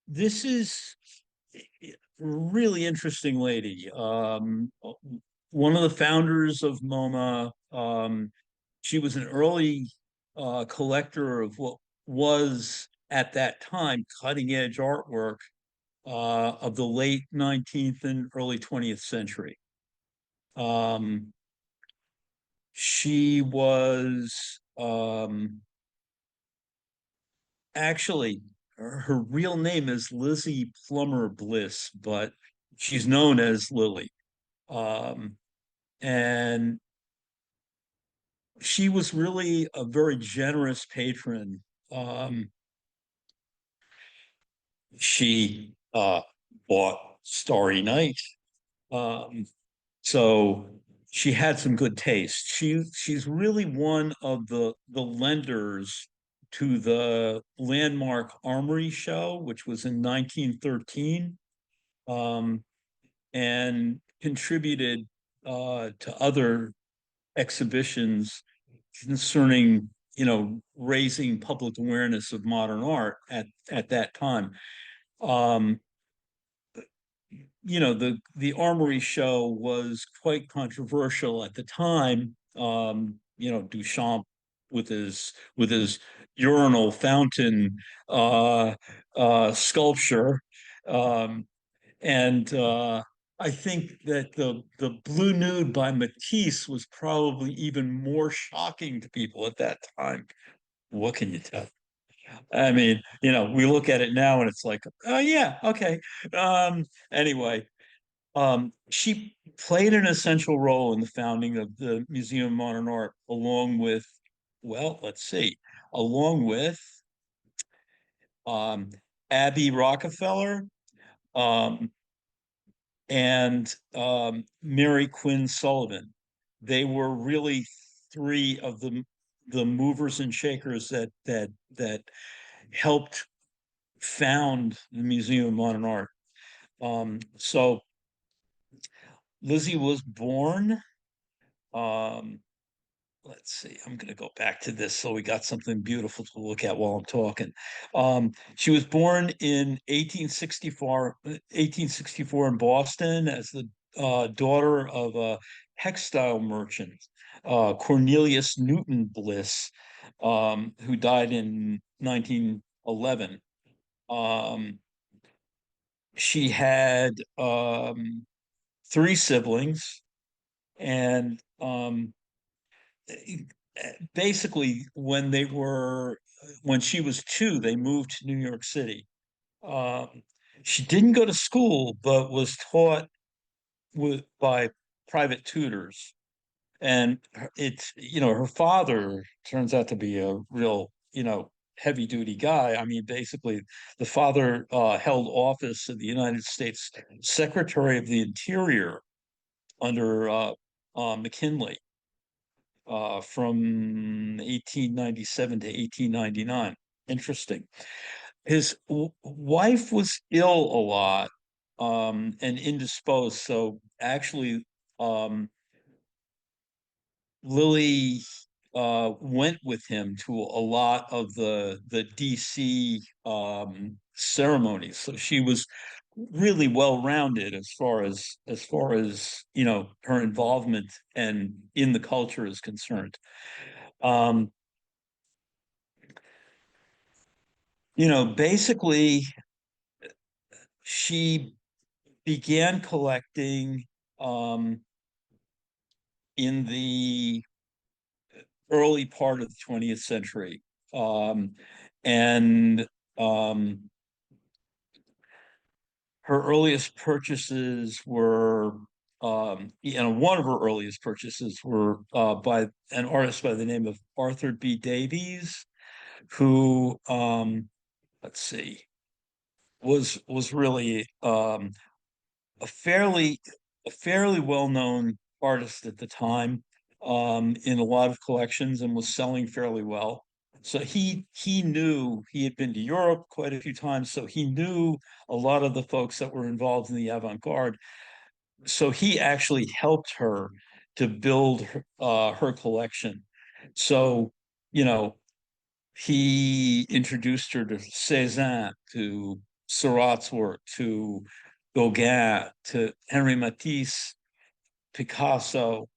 This is a really interesting lady. One of the founders of MoMA. She was an early collector of what was at that time cutting edge artwork of the late 19th and early 20th century. Um, she was actually her real name is Lizzie Plummer Bliss, but she's known as Lillie. Um, and she was really a very generous patron. Um, she bought Starry Night, um, so she had some good taste. She's really one of the lenders to the landmark Armory show, which was in 1913, um, and contributed to other exhibitions concerning raising public awareness of modern art at that time. Um, the Armory show was quite controversial at the time. Duchamp with his urinal fountain sculpture, um, and I think that the Blue Nude by Matisse was probably even more shocking to people at that time. What can you tell? I mean, we look at it now and it's like, oh yeah, okay. Anyway, she played an essential role in the founding of the Museum of Modern Art, along with, well, let's see, along with um, Abby Rockefeller, um, and Mary Quinn Sullivan. They were really three of the movers and shakers that helped found the Museum of Modern Art. So Lizzie was born. Um, let's see, I'm going to go back to this so we got something beautiful to look at while I'm talking. She was born in 1864 in Boston as the daughter of a textile merchant, Cornelius Newton Bliss, who died in 1911. Um, she had three siblings, and basically when she was two, they moved to New York City. Um, she didn't go to school, but was taught by private tutors. And her father turns out to be a real, heavy duty guy. I mean, basically, the father held office of the United States Secretary of the Interior under McKinley from 1897 to 1899. Interesting. His wife was ill a lot, and indisposed. So actually, um, Lillie went with him to a lot of the DC ceremonies. So she was really well rounded as far as her involvement and in the culture is concerned. Um, Basically, she began collecting um, in the early part of the 20th century. And um, her earliest purchases were, one of her earliest purchases were by an artist by the name of Arthur B. Davies, who, let's see, was really a fairly a fairly well-known artist at the time, in a lot of collections, and was selling fairly well. So he knew he had been to Europe quite a few times, so he knew a lot of the folks that were involved in the avant-garde. So he actually helped her to build her collection. So, you know, he introduced her to Cézanne, to Seurat's work to Gauguin to Henri Matisse, Picasso,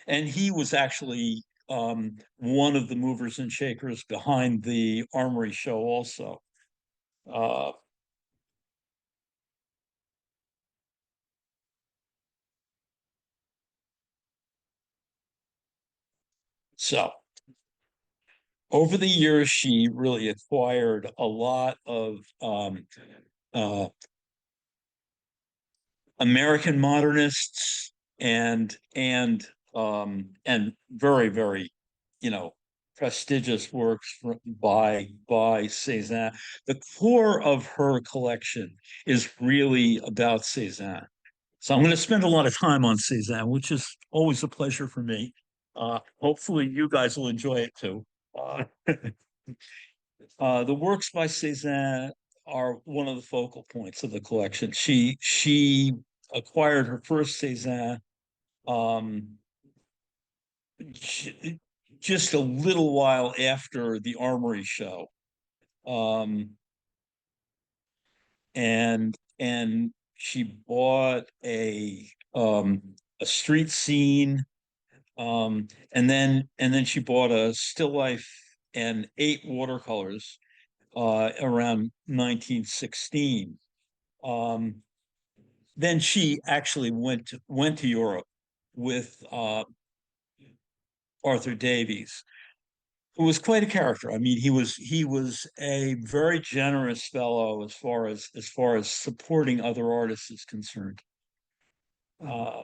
and he was actually one of the movers and shakers behind the Armory show also. Uh, so over the years, she really acquired a lot of uh, American modernists and very, very, you know, prestigious works by Cézanne. The core of her collection is really about Cézanne. So I'm going to spend a lot of time on Cézanne, which is always a pleasure for me. Hopefully you guys will enjoy it too. Uh, the works by Cézanne are one of the focal points of the collection. She acquired her first Cézanne um, just a little while after the Armory show, um, and she bought a street scene, and then she bought a still life and 8 watercolors around 1916. Um, then she actually went to Europe with Arthur Davies, who was quite a character. I mean, he was a very generous fellow as far as supporting other artists is concerned. Uh,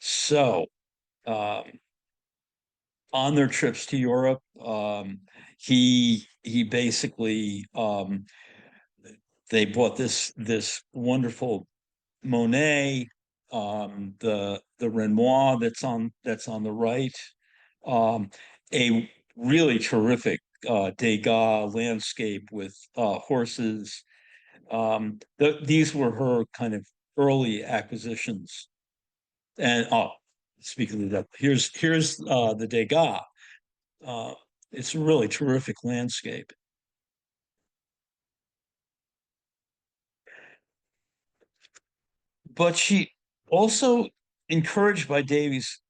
so um, on their trips to Europe, he basically they bought this wonderful Monet, the Renoir that's on the right, um, a really terrific Degas landscape with horses. These were her kind of early acquisitions. And speaking of that, here's the Degas. Uh, it's a really terrific landscape. But she also, encouraged by Davies,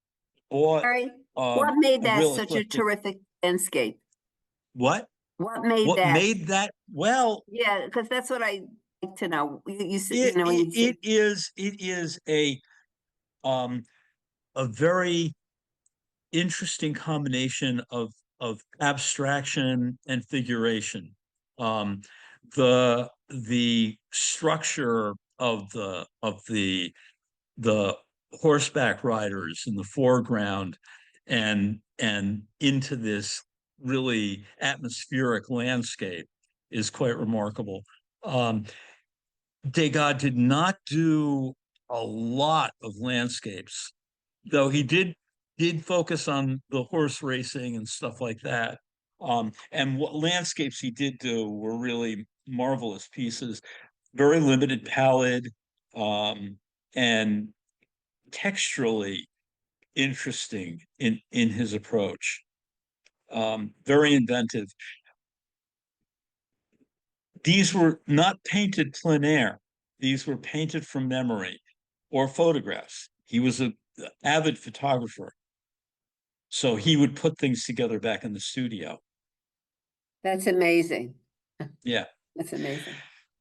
bought Sorry, what made a that real such a eclectic. terrific landscape? What? What made What that? made that? Well, Yeah, because that's what I like to know. it When it, you it say is um a very interesting combination of abstraction and figuration. Um, the structure of the horseback riders in the foreground and into this really atmospheric landscape is quite remarkable. Um, Degas did not do a lot of landscapes, though he did focus on the horse racing and stuff like that. And what landscapes he did do were really marvelous pieces, very limited palette, and texturally interesting in his approach. Very inventive. These were not painted plein air. These were painted from memory or photographs. He was an avid photographer, so he would put things together back in the studio. that's amazing. Yeah. That's amazing.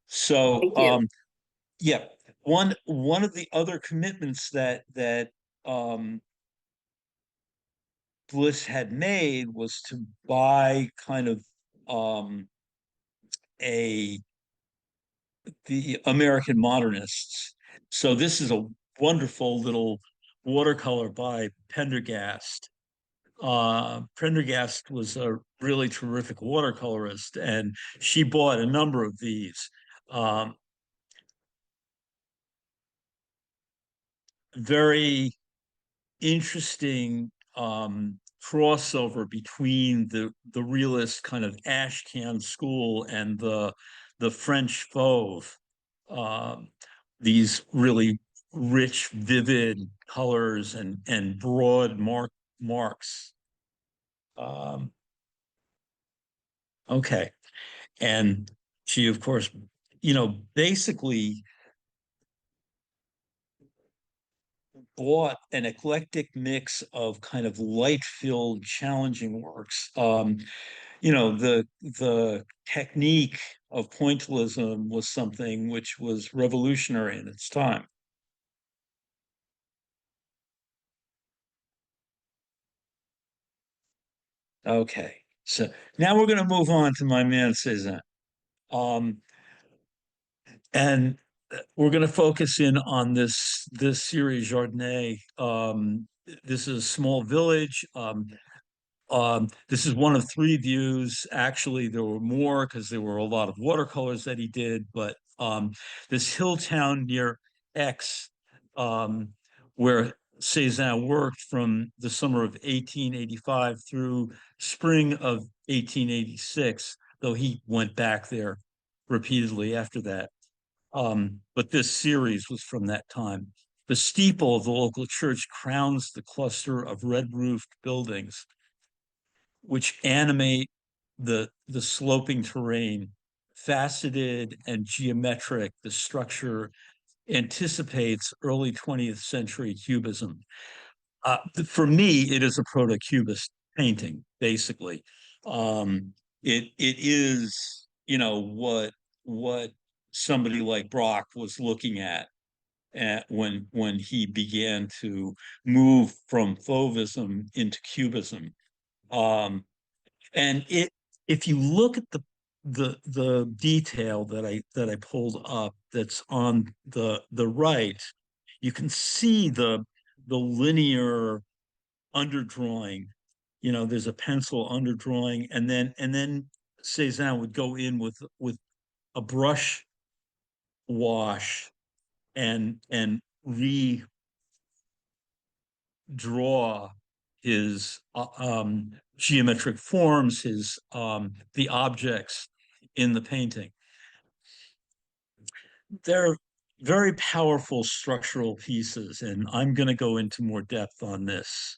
So Thank you. yeah, one of the other commitments that um, Bliss had made was to buy kind of um, a the American modernists. So this is a wonderful little watercolor by Pendergast. Prendergast was a really terrific watercolorist, and she bought a number of these. Um, Very interesting crossover between the realist kind of Ashcan school and the French Fauve. Um, these really rich, vivid colors and broad marks. Um, okay. And she, of course, basically bought an eclectic mix of kind of light-filled, challenging works. The technique of pointillism was something which was revolutionary in its time. Okay, so now we're going to move on to my man Cézanne. Um, and we're going to focus in on this series Jardinay. This is a small village. This is one of three views. Actually, there were more because there were a lot of watercolors that he did. But this hill town near Aix, where Cézanne worked from the summer of 1885 through spring of 1886, though he went back there repeatedly after that. But this series was from that time. The steeple of the local church crowns the cluster of red-roofed buildings which animate the sloping terrain, faceted and geometric. The structure anticipates early 20th century cubism. For me, it is a proto-cubist painting, basically. It is, what somebody like Brock was looking at when he began to move from Fauvism into Cubism. Um, and if you look at the detail that I pulled up that's on the right, you can see the linear underdrawing. There's a pencil underdrawing, and then Cézanne would go in with a brush wash and redraw his geometric forms, his the objects in the painting. They're very powerful structural pieces, and I'm going to go into more depth on this.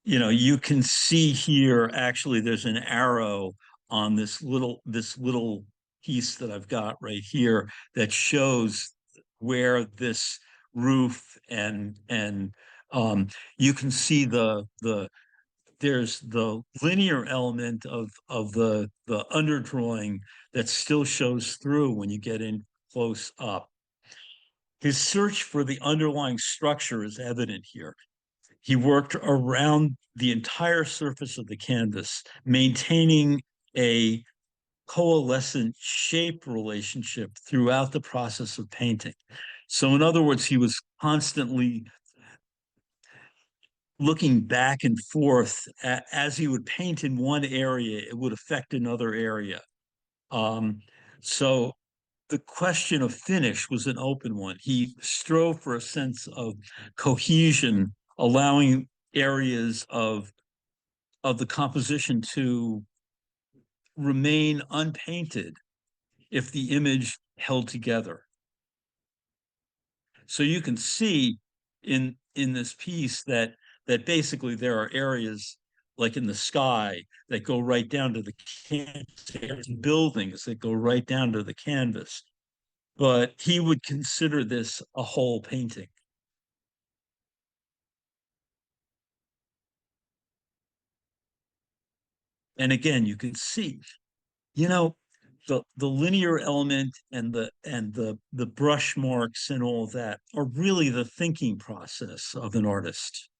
You can see here, actually, there's an arrow on this little piece that I've got right here that shows where this roof and you can see there's the linear element of the underdrawing that still shows through when you get in close up. His search for the underlying structure is evident here. He worked around the entire surface of the canvas, maintaining a coalescent shape relationship throughout the process of painting. So, in other words, he was constantly looking back and forth as he would paint in one area, it would affect another area. Um, so the question of finish was an open one. He strove for a sense of cohesion, allowing areas of the composition to remain unpainted if the image held together. So you can see in this piece that basically there are areas like in the sky that go right down to the canvas, buildings that go right down to the canvas. But he would consider this a whole painting. And again, you can see, you know, the linear element and the brush marks and all that are really the thinking process of an artist.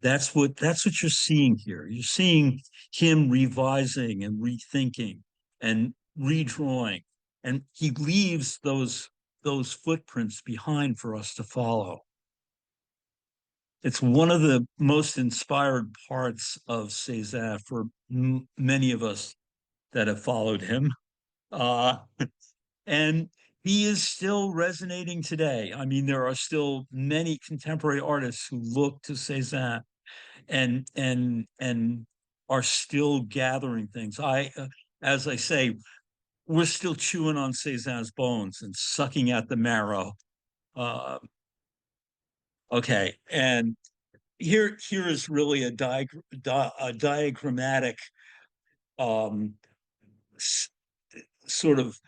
That's what you're seeing here. You're seeing him revising and rethinking and redrawing, and he leaves those footprints behind for us to follow. It's one of the most inspired parts of Cézanne for many of us that have followed him. Uh, and he is still resonating today. I mean, there are still many contemporary artists who look to Cézanne and are still gathering things. As I say, we're still chewing on Cézanne's bones and sucking at the marrow. Uh, okay, and here is really a diagrammatic um, sort of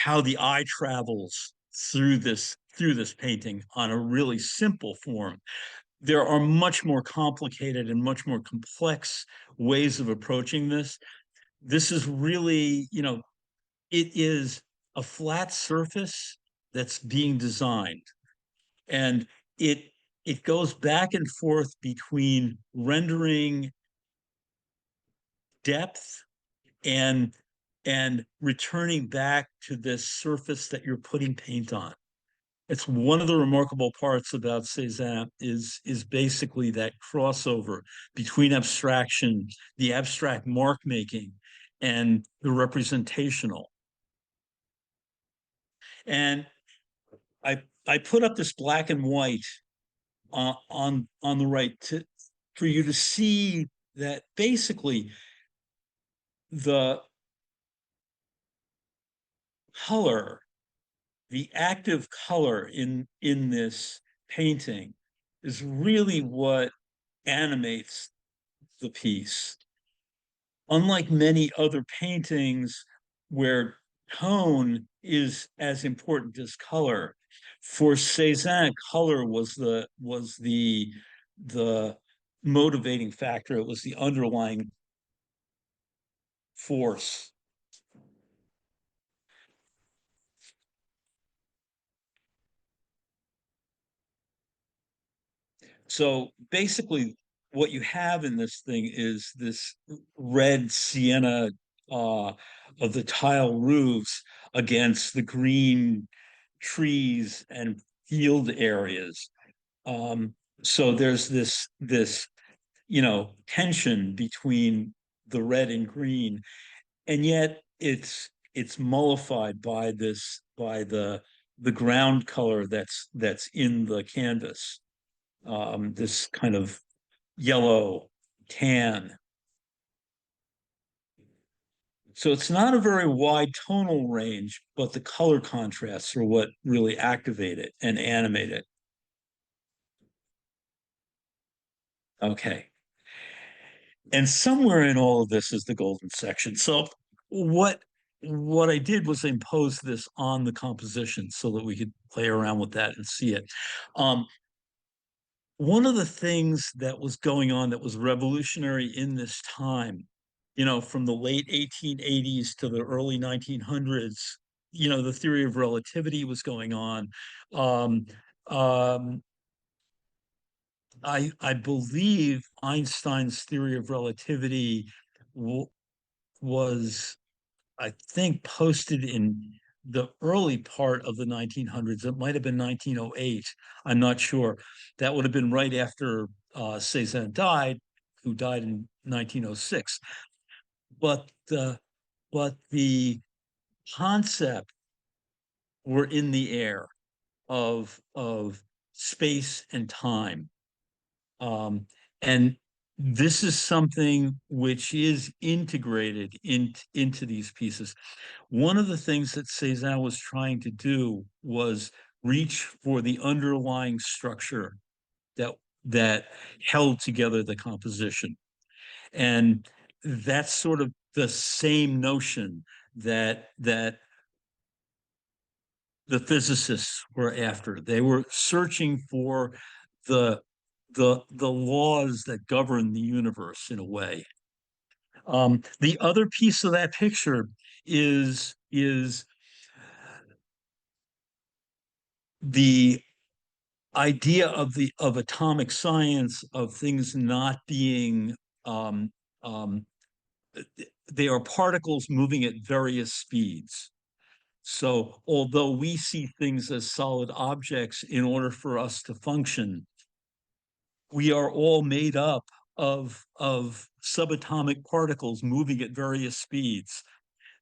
how the eye travels through this painting on a really simple form. There are much more complicated and much more complex ways of approaching this. This is really, it is a flat surface that's being designed, and it it goes back and forth between rendering depth and returning back to this surface that you're putting paint on. It's one of the remarkable parts about Cézanne is basically that crossover between abstraction, the abstract mark making, and the representational. And I put up this black and white on the right for you to see that basically the color, the active color in this painting is really what animates the piece. Unlike many other paintings where tone is as important as color, for Cézanne, color was the motivating factor. It was the underlying force. So basically, what you have in this thing is this red sienna uh, of the tile roofs against the green trees and field areas. Um, so there's this tension between the red and green, and yet it's mollified by the ground color that's in the canvas, this kind of yellow tan. So it's not a very wide tonal range, but the color contrasts are what really activate it and animate it. Okay. And somewhere in all of this is the golden section. So what what I did was impose this on the composition so that we could play around with that and see it. Um, One of the things that was going on that was revolutionary in this time, from the late 1880s to the early 1900s, the theory of relativity was going on. Um, um, I believe Einstein's theory of relativity was, I think, posted in the early part of the 1900s. It might have been 1908. I'm not sure. That would have been right after Cézanne died, who died in 1906. But the concept were in the air of space and time. Um, and this is something which is integrated into these pieces. One of the things that Cézanne was trying to do was reach for the underlying structure that that held together the composition. And that's sort of the same notion that the physicists were after. They were searching for the the laws that govern the universe in a way. The other piece of that picture is the idea of atomic science, of things not being um, um, they are particles moving at various speeds. So although we see things as solid objects, in order for us to function, we are all made up of subatomic particles moving at various speeds.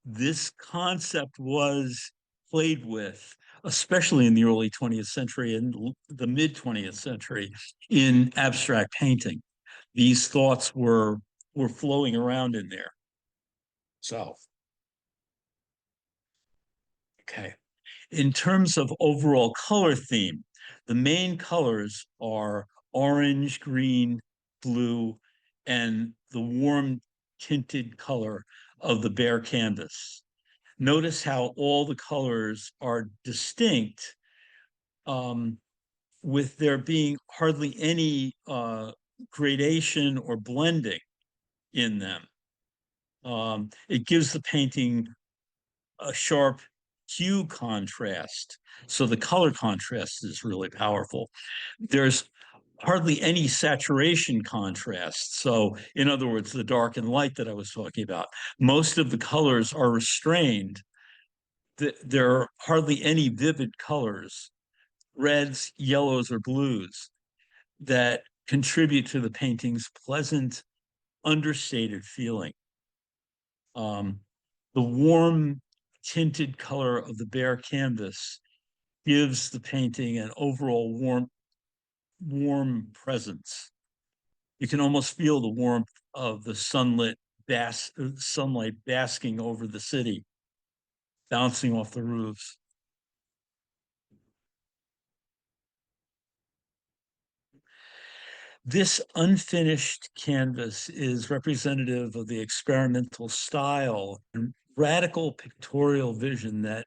This concept was played with, especially in the early 20th century and the mid 20th century, in abstract painting. These thoughts were flowing around in there. So, okay. In terms of overall color theme, The main colors are orange, green, blue, and the warm tinted color of the bare canvas. Notice how all the colors are distinct, um, with there being hardly any gradation or blending in them. It gives the painting a sharp hue contrast. So the color contrast is really powerful. There's hardly any saturation contrast. So, in other words, the dark and light that I was talking about, most of the colors are restrained. There are hardly any vivid colors, reds, yellows, or blues, that contribute to the painting's pleasant, understated feeling. The warm tinted color of the bare canvas gives the painting an overall warm presence. You can almost feel the warmth of the sunlight basking over the city, bouncing off the roofs. This unfinished canvas is representative of the experimental style and radical pictorial vision that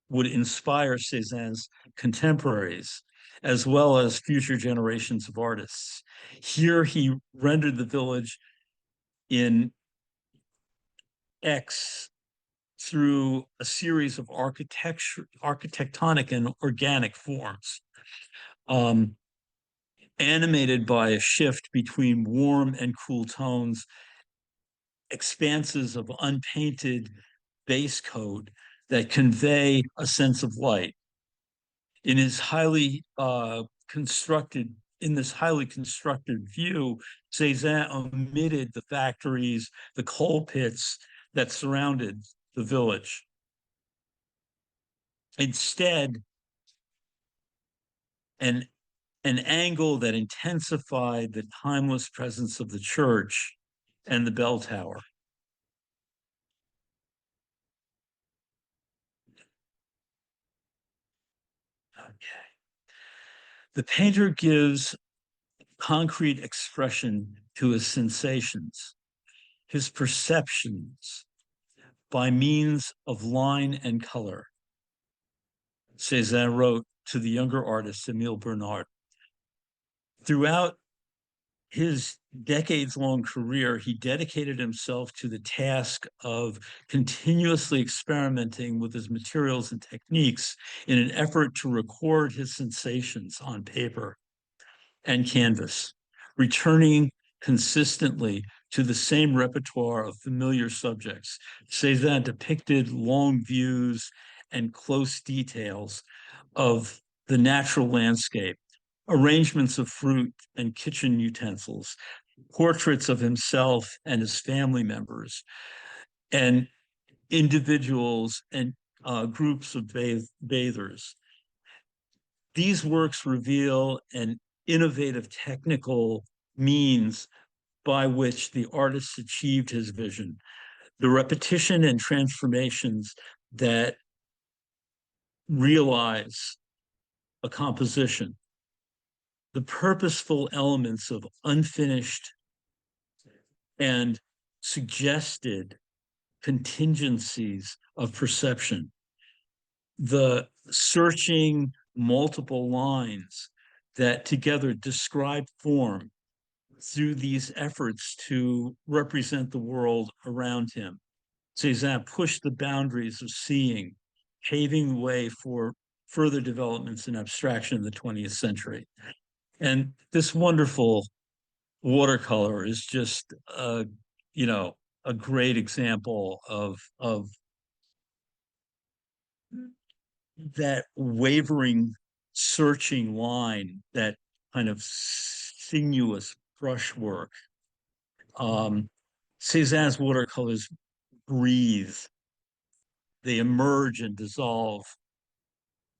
would inspire Cézanne's contemporaries, as well as future generations of artists. Here he rendered the village in X through a series of architectonic and organic forms, um, animated by a shift between warm and cool tones, expanses of unpainted base coat that convey a sense of light. In his highly constructed in this highly constructed view, Cézanne omitted the factories, the coal pits that surrounded the village. Instead, an, an angle that intensified the timeless presence of the church and the bell tower. Okay. The painter gives concrete expression to his sensations, his perceptions, by means of line and color. Cézanne wrote to the younger artist, Emile Bernard. Throughout his decades-long career, he dedicated himself to the task of continuously experimenting with his materials and techniques in an effort to record his sensations on paper and canvas, returning consistently to the same repertoire of familiar subjects. Cézanne depicted long views and close details of the natural landscape, arrangements of fruit and kitchen utensils, portraits of himself and his family members, and individuals and groups of bathers. These works reveal an innovative technical means by which the artist achieved his vision, the repetition and transformations that realize a composition, the purposeful elements of unfinished and suggested contingencies of perception, the searching multiple lines that together describe form through these efforts to represent the world around him. Cézanne pushed the boundaries of seeing, paving the way for further developments in abstraction in the 20th century. And this wonderful watercolor is just a great example of that wavering, searching line, that kind of sinuous brushwork. Cézanne's watercolors breathe, they emerge and dissolve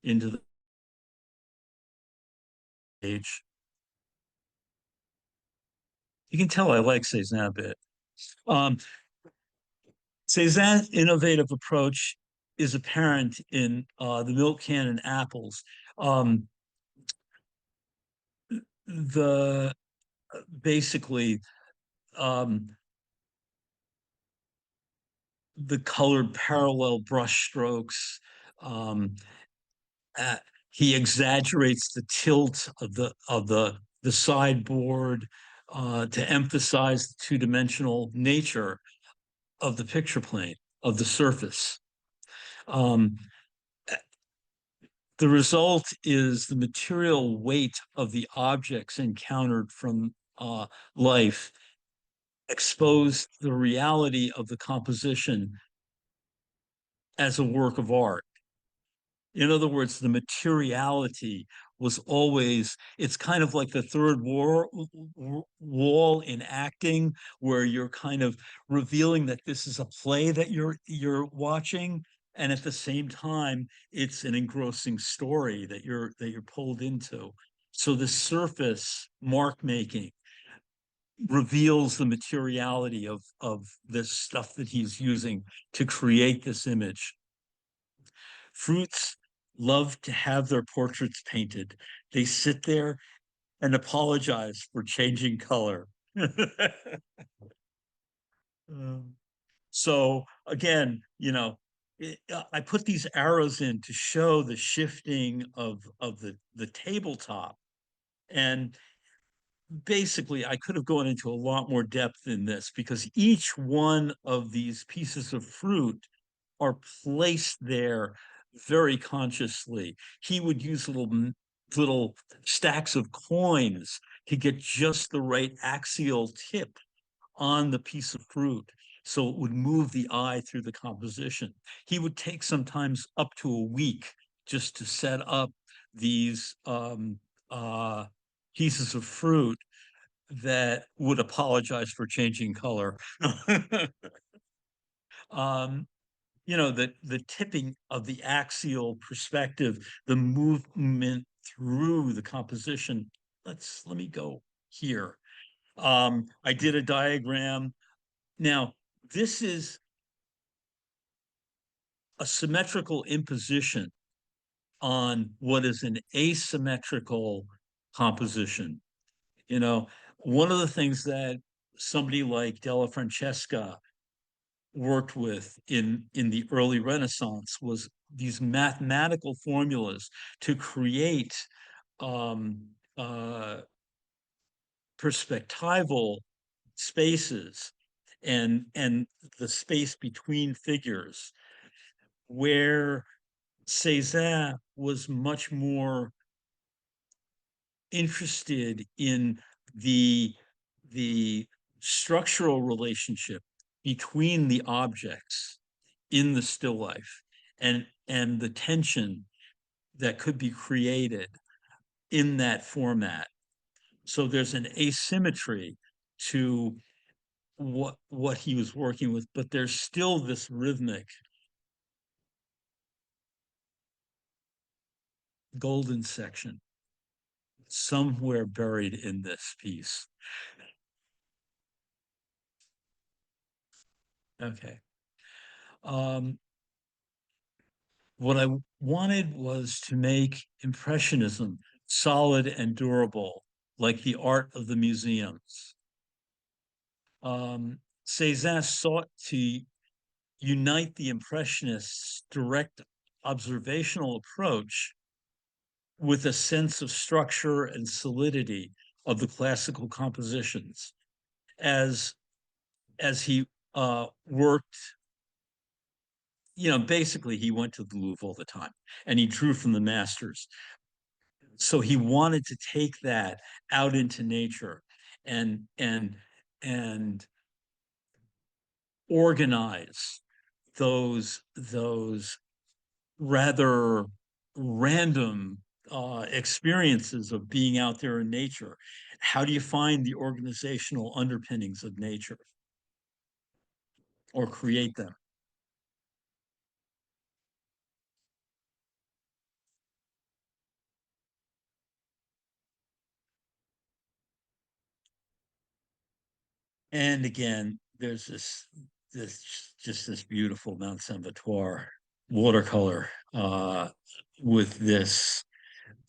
into the page. You can tell I like Cézanne a bit. Cézanne's innovative approach is apparent in the milk can and apples. the basically um, the colored parallel brush strokes. Um, uh, he exaggerates the tilt of the sideboard to emphasize the two-dimensional nature of the picture plane of the surface. Um, the result is the material weight of the objects encountered from life exposed the reality of the composition as a work of art. In other words, the materiality was always, it's kind of like the wall in acting, where you're kind of revealing that this is a play that you're watching. And at the same time, it's an engrossing story that you're pulled into. So the surface mark making reveals the materiality of this stuff that he's using to create this image. Fruits love to have their portraits painted. They sit there and apologize for changing color. So again, I put these arrows in to show the shifting of the tabletop. And basically, I could have gone into a lot more depth in this because each one of these pieces of fruit are placed there very consciously. He would use little stacks of coins to get just the right axial tip on the piece of fruit so it would move the eye through the composition. He would take sometimes up to a week just to set up these pieces of fruit that would apologize for changing color. um, the tipping of the axial perspective, the movement through the composition. Let me go here. I did a diagram. Now, this is a symmetrical imposition on what is an asymmetrical composition. One of the things that somebody like Della Francesca worked with in the early Renaissance was these mathematical formulas to create um, uh, perspectival spaces and the space between figures, where Cézanne was much more interested in the the structural relationship between the objects in the still life and the tension that could be created in that format. So there's an asymmetry to what he was working with, but there's still this rhythmic golden section somewhere buried in this piece. Okay. Um, what I wanted was to make Impressionism solid and durable, like the art of the museums. Cézanne sought to unite the Impressionists' direct observational approach with a sense of structure and solidity of the classical compositions as he worked. Basically he went to the Louvre all the time and he drew from the masters. So he wanted to take that out into nature and organize those rather random experiences of being out there in nature. How do you find the organizational underpinnings of nature or create them? And again, there's this beautiful Mount Saint Victoire watercolor with this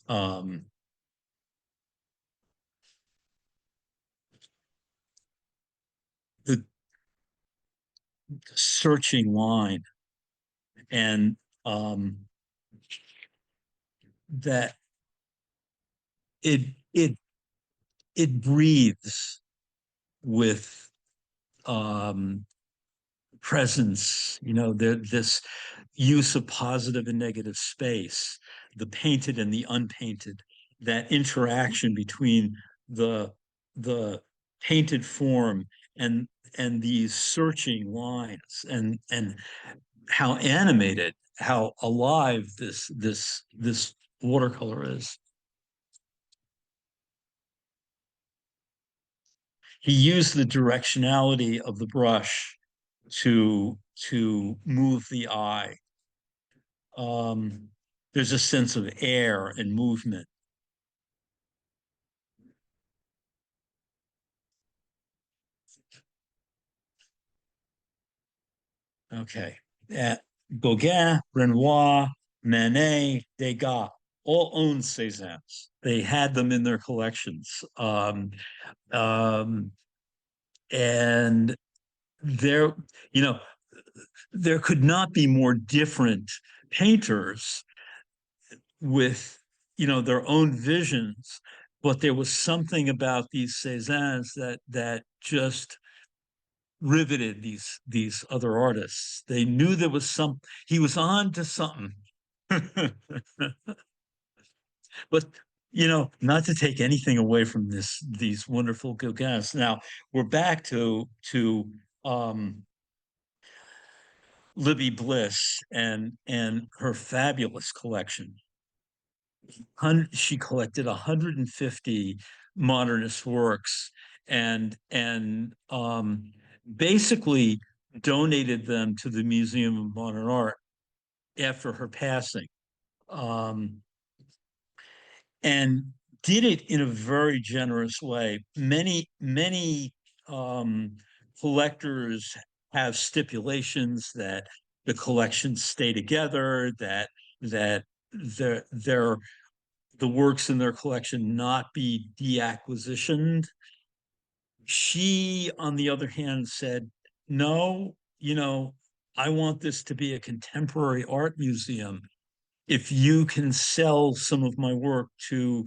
um, searching line, and that it it it breathes with um, presence, this use of positive and negative space, the painted and the unpainted, that interaction between the the painted form and these searching lines, and how animated, how alive this watercolor is. He used the directionality of the brush to move the eye. Um, there's a sense of air and movement. Okay. Gauguin, Renoir, Manet, Degas all owned Cézannes. They had them in their collections. Um, and there, you know, there could not be more different painters with their own visions, but there was something about these Cézannes that just riveted these other artists. They knew there was he was on to something. But not to take anything away from these wonderful Gauguins. Now we're back to um Libby Bliss and her fabulous collection. She collected 150 modernist works, and basically donated them to the Museum of Modern Art after her passing, um, and did it in a very generous way. Many um, collectors have stipulations that the collections stay together, that they're the works in their collection not be deacquisitioned. She, on the other hand, said, no, I want this to be a contemporary art museum. If you can sell some of my work to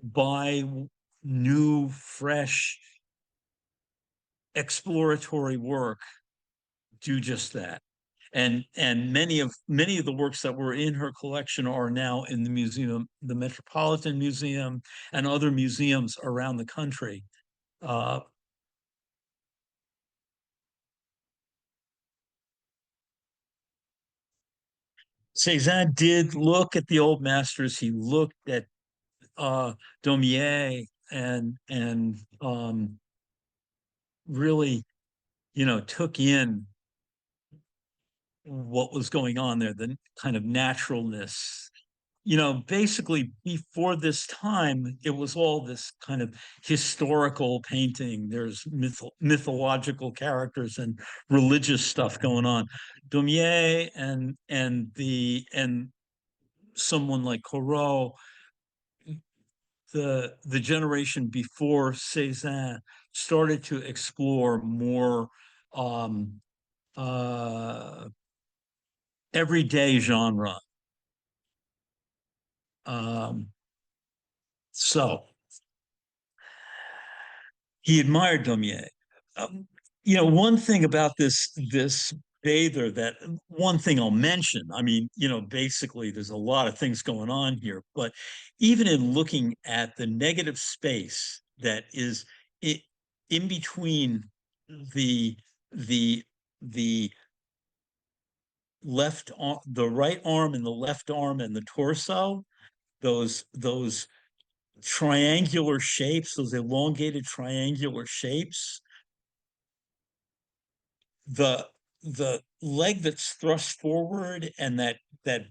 buy new, fresh, exploratory work, do just that. And many of the works that were in her collection are now in the museum, the Metropolitan Museum, and other museums around the country. Uh, Cézanne did look at the old masters. He looked at Daumier, and really, took in what was going on there, the kind of naturalness. Basically before this time, it was all this kind of historical painting. There's mythological characters and religious stuff going on. Daumier and someone like Corot, the generation before Cézanne, started to explore more um, uh, everyday genre. Um, so he admired Daumier. Um, one thing about this bather, that one thing I'll mention. I mean, basically, there's a lot of things going on here, but even in looking at the negative space that is it in between the the the the right arm and the left arm and the torso, those triangular shapes, those elongated triangular shapes, the the leg that's thrust forward, and that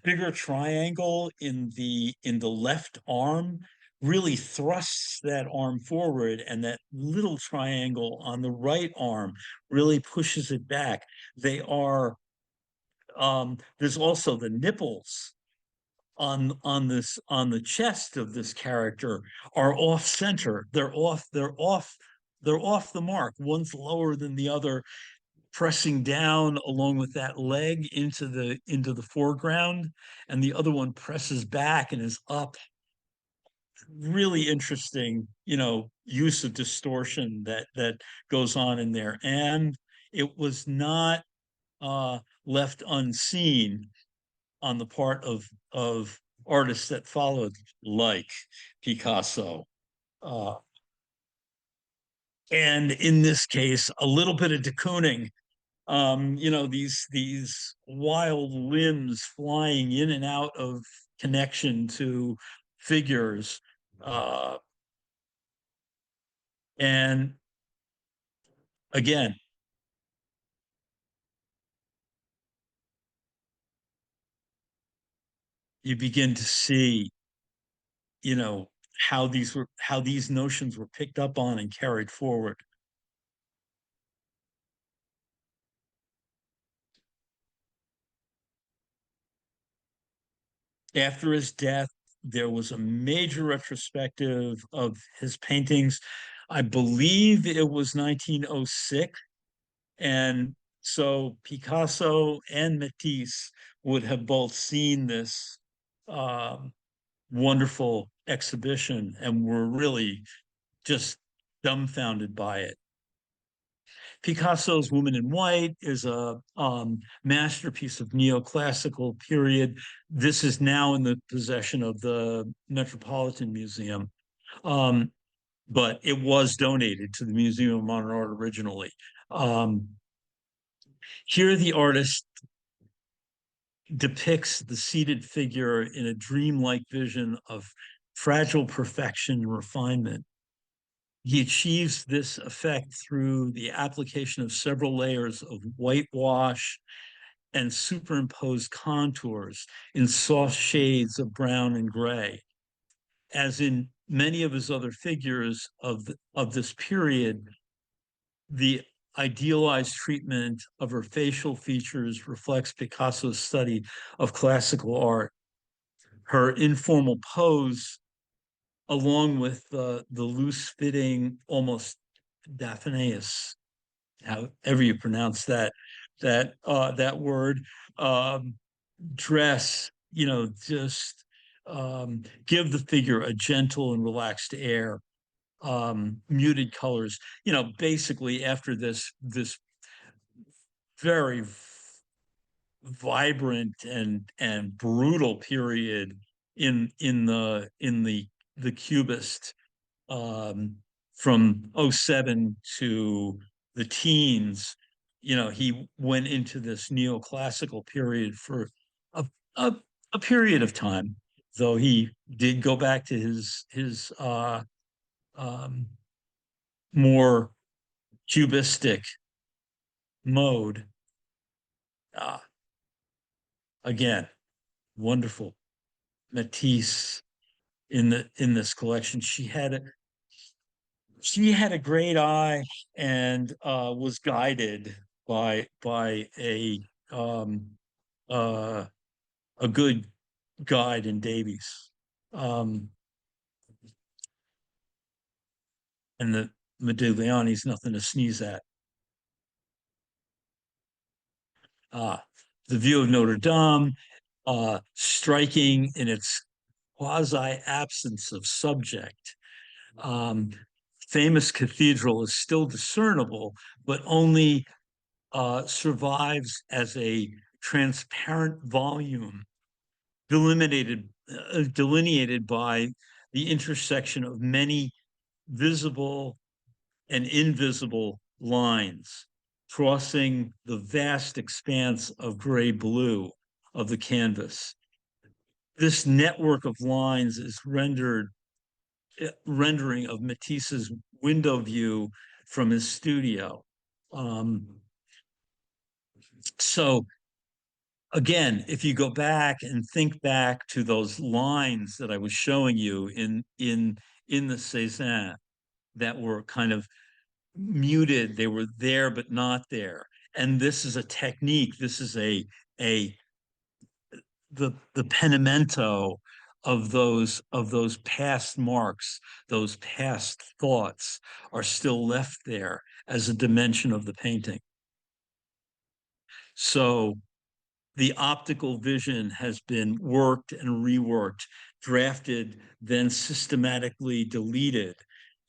bigger triangle in the left arm really thrusts that arm forward, and that little triangle on the right arm really pushes it back. They are there's also the nipples on the chest of this character are off center. They're off the mark. One's lower than the other. pressing down along with that leg into the foreground, and the other one presses back and is up. Really interesting, use of distortion that goes on in there. And it was not left unseen on the part of artists that followed, like Picasso. Uh, and in this case, a little bit of de Kooning. These wild limbs flying in and out of connection to figures. Uh, and again, you begin to see, you know, how these notions were picked up on and carried forward. After his death, there was a major retrospective of his paintings. I believe it was 1906. And so Picasso and Matisse would have both seen this um, wonderful exhibition and were really just dumbfounded by it. Picasso's Woman in White is a masterpiece of neoclassical period. This is now in the possession of the Metropolitan Museum, um, but it was donated to the Museum of Modern Art originally. Um, Here, the artist depicts the seated figure in a dreamlike vision of fragile perfection and refinement. He achieves this effect through the application of several layers of whitewash and superimposed contours in soft shades of brown and gray. As in many of his other figures of this period, the idealized treatment of her facial features reflects Picasso's study of classical art. Her informal pose, along with the loose-fitting, almost diaphanous, however you pronounce that word, um, dress, just give the figure a gentle and relaxed air. Muted colors, basically after this very vibrant and brutal period in the cubist, from '07 to the teens. He went into this neoclassical period for a, a, a period of time, though he did go back to his um, more cubistic mode. Uh, Again, wonderful. Matisse in this collection. She had a great eye and was guided by um, uh, a good guide in Davies. Um, and the Modigliani's nothing to sneeze at. Uh, the view of Notre Dame, striking in its quasi absence of subject. Um, Famous cathedral is still discernible, but only survives as a transparent volume delineated by the intersection of many visible and invisible lines crossing the vast expanse of gray blue of the canvas. This network of lines is rendering of Matisse's window view from his studio. So again, if you go back and think back to those lines that I was showing you in the Cézanne that were kind of muted, they were there but not there. And this is a technique. This is a the penimento of those past marks, those past thoughts are still left there as a dimension of the painting. So the optical vision has been worked and reworked, drafted, then systematically deleted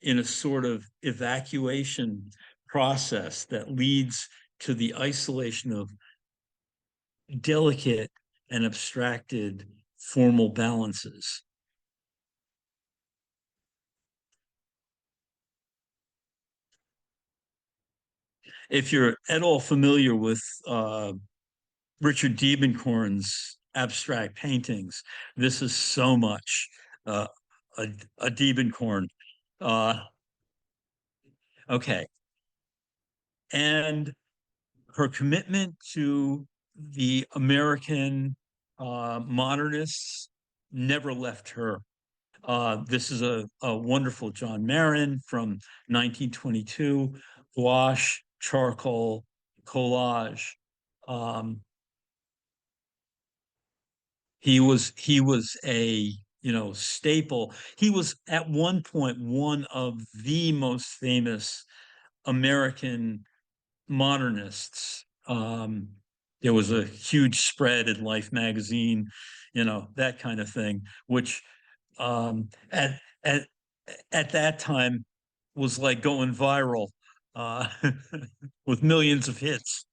in a sort of evacuation process that leads to the isolation of delicate and abstracted formal balances. If you're at all familiar with Richard Diebenkorn's abstract paintings, this is so much uh, a Diebenkorn. Uh, okay. And her commitment to the American modernists never left her. This is a wonderful John Marin from 1922, gouache, charcoal, collage. Um, he was a staple. He was at one point one of the most famous American modernists. There was a huge spread in Life magazine, that kind of thing, which um, at at at that time was like going viral uh, with millions of hits.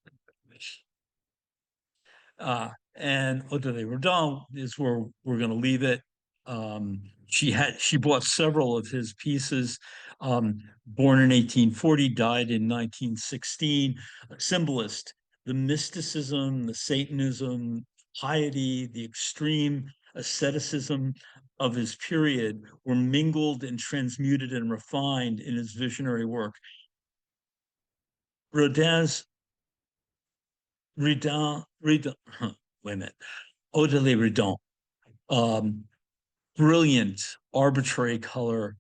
And Odile Rodin is where we're going to leave it. She bought several of his pieces. Born in 1840, died in 1916. A symbolist, the mysticism, the Satanism, piety, the extreme asceticism of his period were mingled and transmuted and refined in his visionary work. Rodin's Redon, wait a minute, Odile Redon, um, brilliant, arbitrary color,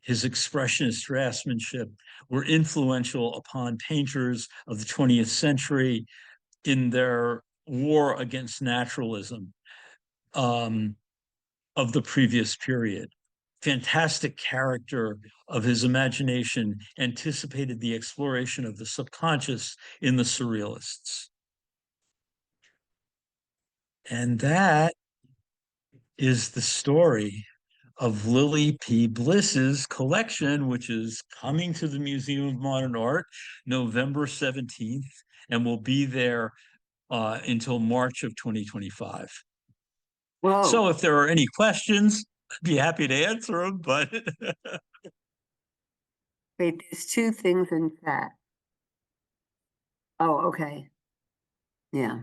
his expressionist draftsmanship were influential upon painters of the 20th century in their war against naturalism um, of the previous period. Fantastic character of his imagination anticipated the exploration of the subconscious in the surrealists. And that is the story of Lillie P. Bliss's collection, which is coming to the Museum of Modern Art November 17th and will be there until March of 2025. So Whoa, if there are any questions, I'd be happy to answer them, but wait, there's two things in chat. Oh, okay. Yeah.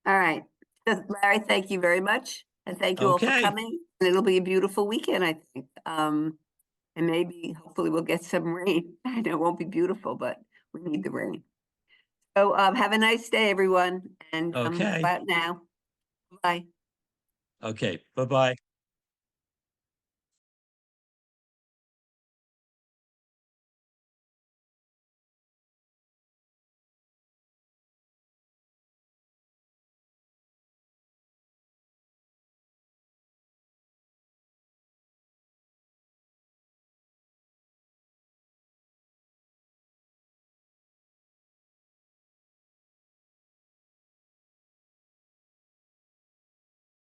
All right. So, Larry, thank you very much. And thank you all for okay. coming. And it'll be a beautiful weekend, I think. And maybe hopefully we'll get some rain. I know it won't be beautiful, but we need the rain. So have a nice day, everyone. And go Okay. out now. Bye. Okay. Bye-bye.